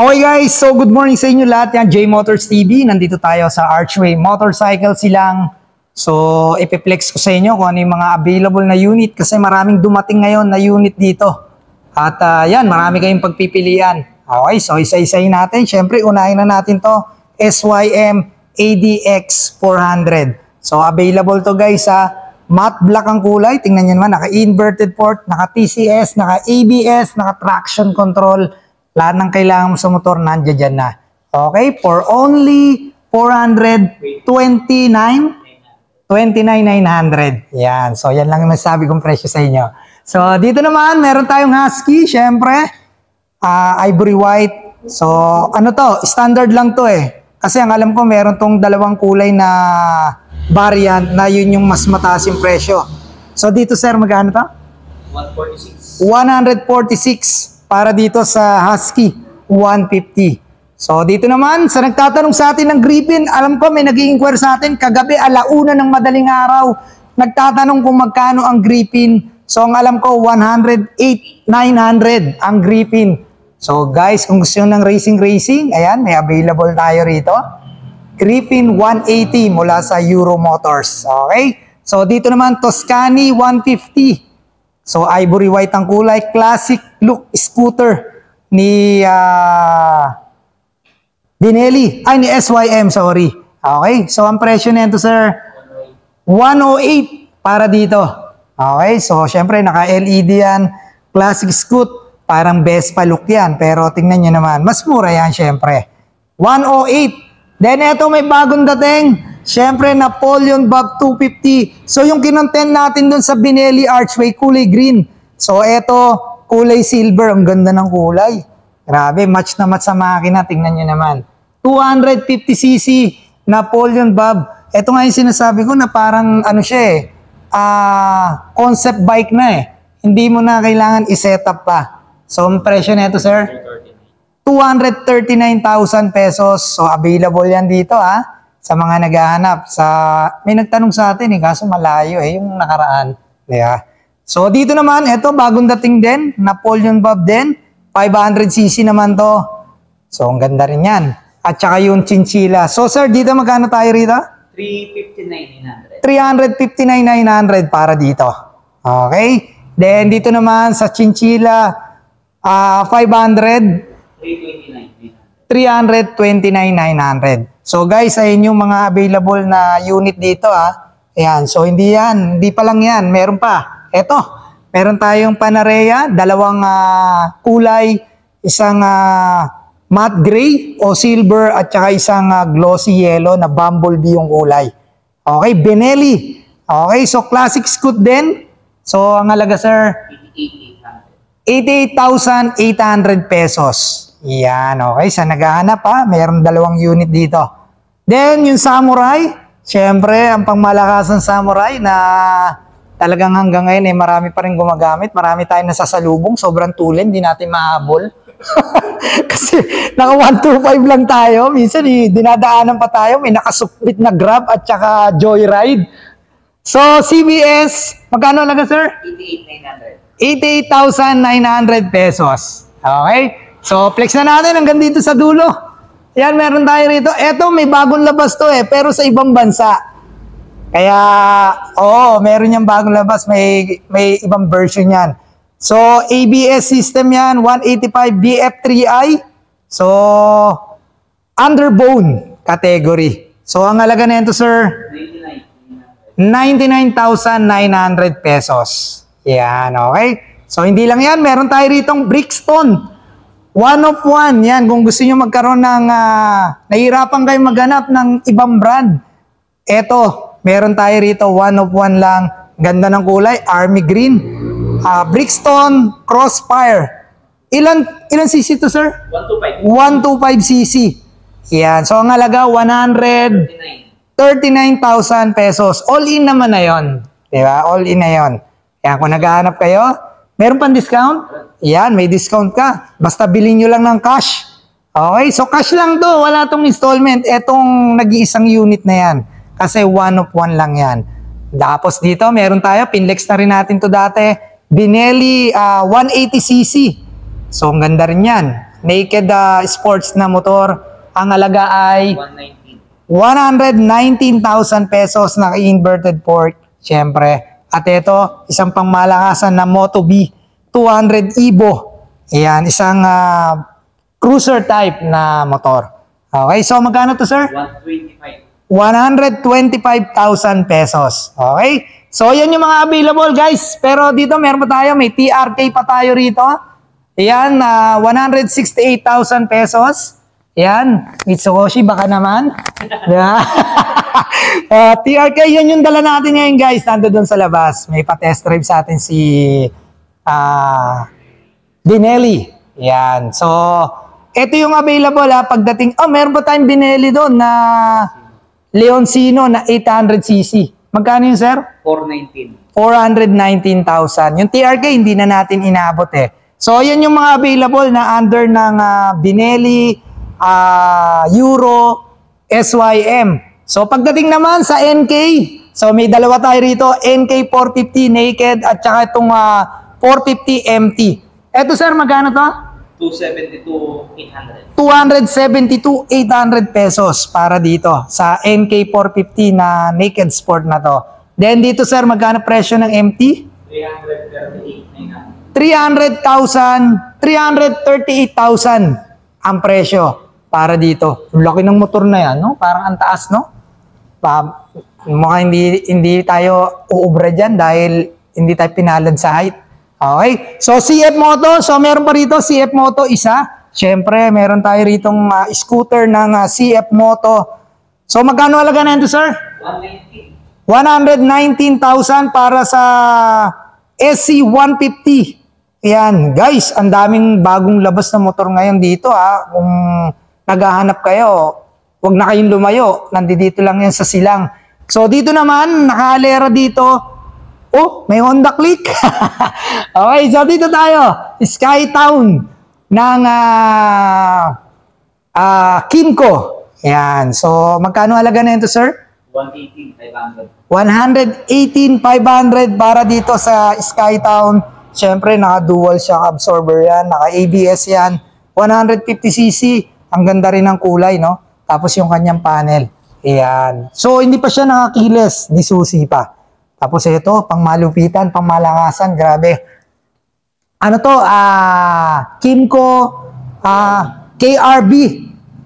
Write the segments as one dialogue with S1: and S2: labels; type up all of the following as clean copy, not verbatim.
S1: Okay guys, so good morning sa inyo lahat. Yan, J Motors TV. Nandito tayo sa Archway Motorcycle Silang. So, ipiplex ko sa inyo kung ano yung mga available na unit kasi maraming dumating ngayon na unit dito. At yan, marami kayong pagpipilian. Okay, so isa-isahin natin. Siyempre, unahin na natin to SYM ADX 400. So, available to guys sa matte black ang kulay. Tingnan nyo naman, naka-inverted port, naka-TCS, naka-ABS, naka-traction control. Lahat ng kailangan mo sa motor, nandiyan dyan na. Okay, for only 29,900. Yan, so yan lang yung masasabi kong presyo sa inyo. So, dito naman, meron tayong Husky, syempre. Ivory white. So, ano to? Standard lang to eh. Kasi ang alam ko, meron tong dalawang kulay na variant na yun yung mas mataas yung presyo. So, dito sir, magkano to?
S2: 146.
S1: 146. Para dito sa Husky, 150. So, dito naman, sa nagtatanong sa atin ng Griffin, alam ko may nag-i-inquire sa atin, kagabi, alauna ng madaling araw, nagtatanong kung magkano ang Griffin. So, ang alam ko, 108,900 ang Griffin. So, guys, kung gusto nyo ng racing, ayan, may available tayo rito. Griffin 180 mula sa Euro Motors. Okay? So, dito naman, Toscani 150. So, ivory white ang kulay. Classic look scooter ni Benelli. Ay, ni SYM, sorry. Okay. So, ang presyo nito, sir, 108 para dito. Okay. So, syempre, naka-LED yan. Classic scoot. Parang Vespa look yan. Pero, tingnan nyo naman. Mas mura yan, syempre. 108. Then, ito may bagong dating. Siyempre, Napoleon Bob 250. So, yung kinontent natin dun sa Benelli Archway, kulay green. So, eto, kulay silver. Ang ganda ng kulay. Grabe, match na match sa makina. Tingnan nyo naman. 250cc Napoleon Bob. Ito nga yung sinasabi ko na parang, ano siya eh, concept bike na eh. Hindi mo na kailangan i-set up pa. So, ang presyo nito, sir? 239,000 pesos. So, available yan dito, ha? Sa mga naghahanap. May nagtanong sa atin kaso malayo yung nakaraan. Yeah. So dito naman, ito bagong dating din, Napoleon Bob din, 500cc naman to. So ang ganda rin yan. At saka yung chinchilla. So sir, dito magkano tayo rito?
S2: 359,900.
S1: 359,900 para dito. Okay. Then dito naman sa chinchilla, 500. 329,900. So guys, ayun yung mga available na unit dito ha. Ayan, so hindi pa lang yan, meron pa. Eto, meron tayong Panarea, dalawang kulay, isang matte gray o silver at saka isang glossy yellow na bumblebee yung kulay. Okay, Benelli. Okay, so classic scoot din. So ang halaga sir, 88,800 pesos. Yan, okay. Sa naghahanap mayroong dalawang unit dito. Then, yung Samurai, syempre, ang pangmalakasan Samurai na talagang hanggang ngayon marami pa rin gumagamit. Marami tayong nasasalubong. Sobrang tulin, hindi natin mahabol. Kasi, naka 125 lang tayo. Minsan, dinadaanan pa tayo. May nakasuplit na Grab at saka Joyride. So, CBS, magkano lang sir?
S2: 88,900.
S1: 88,900 pesos. Okay? So, flex na natin hanggang dito sa dulo. Yan, meron tayo rito. Eto, may bagong labas to pero sa ibang bansa. Kaya, meron yung bagong labas. May ibang version yan. So, ABS system yan, 185 BF3i. So, underbone category. So, ang halaga na ito, sir? 99,900 pesos. Yan, okay? So, hindi lang yan. Meron tayo ritong Brixton. 1 of 1, yan. Kung gusto nyo magkaroon ng, nahihirapan kayo maghanap ng ibang brand. Eto, meron tayo rito, 1 of 1 lang. Ganda ng kulay, army green. Brixton Crossfire. Ilan cc to, sir?
S2: 125.
S1: 125cc. Yan. So, ang halaga, 139,000 pesos. All in naman na yun. Diba? All in na yun. Yan, kung naghahanap kayo, meron pang discount? Yan, may discount ka. Basta bilhin nyo lang ng cash. Okay, so cash lang to. Wala tong installment. Etong nag-iisang unit na yan. Kasi 1 of 1 lang yan. Tapos dito, meron tayo. Pinlex na rin natin to dati. Benelli 180cc. So, ang ganda rin yan. naked sports na motor. Ang halaga ay
S2: 119.
S1: 119,000 pesos na inverted port, syempre. At ito, isang pangmalakasan na Moto B 200 Evo. Ayan, isang cruiser type na motor. Okay, so magkano to, sir?
S2: 125.
S1: 125,000 pesos. Okay? So, yan yung mga available, guys. Pero dito, meron pa tayo. May TRK pa tayo rito. Ayan, 168,000 pesos. Ayan, Mitsukoshi, baka naman. TRK, yan yung dala natin ngayon, guys. Nando doon sa labas. May pa-test drive sa atin si Binelli. Yan. So, ito yung available pagdating. Oh, meron pa tayong Binelli doon na Leoncino na 800cc. Magkano yun, sir?
S2: 419.
S1: 419,000. Yung TRK, hindi na natin inabot eh. So, yan yung mga available na under ng Binelli, Euro, SYM. So, pagdating naman sa NK, so may dalawa tayo rito, NK 450 naked at saka itong 450 MT. Eto, sir, magkano to?
S2: 272,800.
S1: 272,800 pesos para dito sa NK 450 na naked sport na to. Then dito, sir, magkano presyo ng MT?
S2: 338,900.
S1: 338,000 ang presyo para dito. Laki ng motor na yan, no? Parang ang taas, no? Mukhang hindi tayo uubra dyan dahil hindi tayo pinalad sa height. Okay? So, CF Moto. So, meron pa rito CF Moto isa. Siyempre, meron tayo ritong scooter ng CF Moto. So, magkano halaga na ito, sir? 119,000 para sa SC150. Ayan, guys, ang daming bagong labas na motor ngayon dito, Kung naghahanap kayo, huwag na kayong lumayo. Nandito lang yan sa silang. So, dito naman, nakaalera dito. Oh, may Honda Click. Okay, so dito tayo. Skytown ng Kimco. Ayan, so magkano halaga na ito, sir?
S2: 118,500.
S1: 118,500 para dito sa Skytown. Siyempre, naka-dual shock absorber yan, naka-ABS yan. 150cc. Ang ganda rin ng kulay, no? Tapos yung kanyang panel. Ayan. So, hindi pa siya nakakiles. Di susi pa. Tapos ito, pang malupitan, pang malakasan. Grabe. Ano to? Kimco KRB.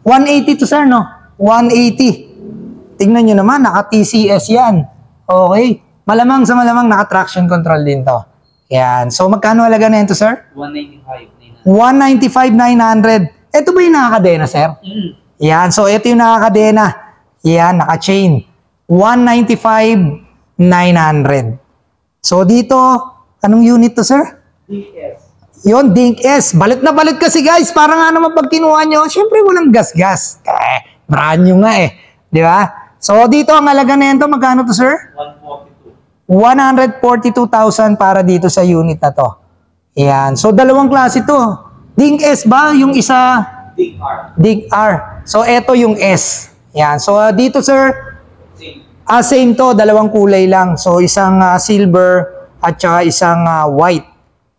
S1: 180 to, sir, no? 180. Tingnan nyo naman, naka-TCS yan. Okay. Malamang sa malamang, naka-traction control din to. Ayan. So, magkano halaga na ito, sir?
S2: 195,900.
S1: 195,900. Ito ba yung nakakadena, sir? Yan. So, ito yung nakakadena. Yan, naka-chain. 195,900. So, dito, anong unit to, sir?
S2: DS.
S1: Yun, Dink S. Balit na balit kasi, guys. Para nga naman pag kinuha nyo, syempre walang gas-gas. Brand new nga eh. Di ba? So, dito, ang halaga na ito, magkano to, sir? 142,000 para dito sa unit na to. Yan. So, dalawang klase to. Dink S ba? Yung isa?
S2: Big R.
S1: Dig R. So, eto yung S. Yan. So, dito, sir,
S2: Same.
S1: same to. Dalawang kulay lang. So, isang silver at saka isang white.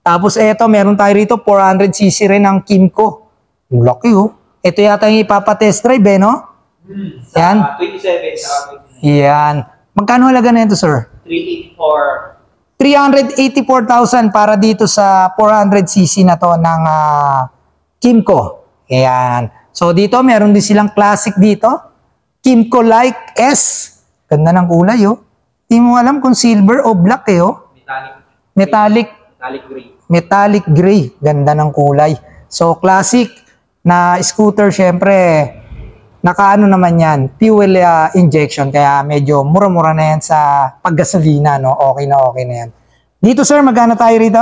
S1: Tapos, eto, meron tayo rito, 400cc rin ng Kimco. Ang laki, oh. Ito yata yung ipapatest drive, eh, no? Yan.
S2: 27 sa
S1: Yan. Magkano halaga na ito, sir?
S2: 384.
S1: 384,000 para dito sa 400cc na to ng Kimco. Ayan. So, dito, meron din silang classic dito. Kimco Like S. Ganda ng kulay, oh. Hindi mo alam kung silver o black, eh, oh. Metallic
S2: Gray.
S1: Metallic gray. Ganda ng kulay. So, classic na scooter, syempre, nakaano naman yan, fuel injection. Kaya medyo mura-mura na yan sa paggasolina, no? Okay na yan. Dito, sir, magkano tayo rito?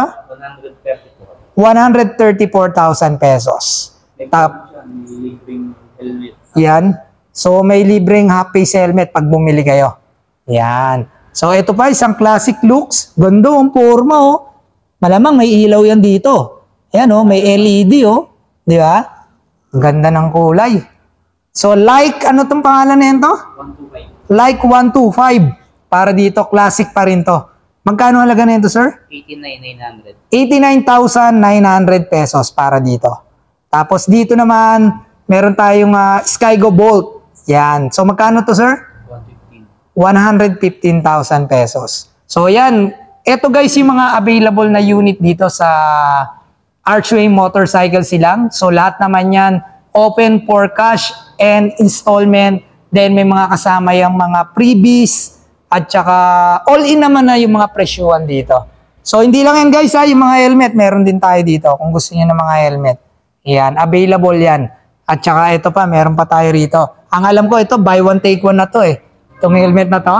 S1: 134,000 pesos.
S2: Libreng helmet.
S1: Yan. So, may libreng half-face helmet pag bumili kayo. Yan. So, ito pa, isang classic looks. Ganda, ang forma, oh. Malamang may ilaw yan dito. Yan, oh, may LED, oh. Di ba? Ang ganda ng kulay. So, like, ano tong pangalan na yan to?
S2: 125.
S1: Like 125. Para dito, classic pa rin to. Magkano halaga na ito, sir?
S2: 89,900.
S1: 89,900 pesos para dito. Tapos dito naman, meron tayong Skygo Bolt. Yan. So magkano to, sir?
S2: 115.
S1: 115,000 pesos. So yan, eto guys yung mga available na unit dito sa Archway Motorcycle silang. So lahat naman yan open for cash and installment. Then may mga kasama yung mga freebies at saka all-in naman na yung mga presyuhan dito. So hindi lang yan guys yung mga helmet, meron din tayo dito kung gusto niyo ng mga helmet. Yan, available yan. At saka ito pa, meron pa tayo rito. Ang alam ko ito, buy one take one na to eh. Itong helmet na to.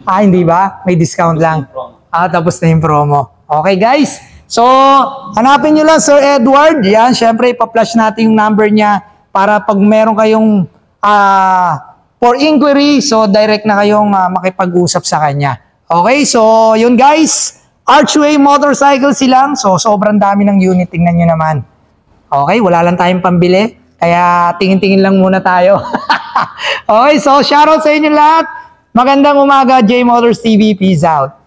S1: Hindi ba? May discount lang. Tapos na yung promo. Okay guys. So, hanapin nyo lang Sir Edward. Yan, syempre ipa-flash natin yung number niya para pag meron kayong for inquiry, so direct na kayong makipag-usap sa kanya. Okay, so yun guys. Archway Motorcycle silang. So, sobrang dami ng unit. Tingnan nyo naman. Okay, wala lang tayong pambili. Kaya tingin-tingin lang muna tayo. Okay, so shoutout sa inyo lahat. Magandang umaga, J Motors TV. Peace out.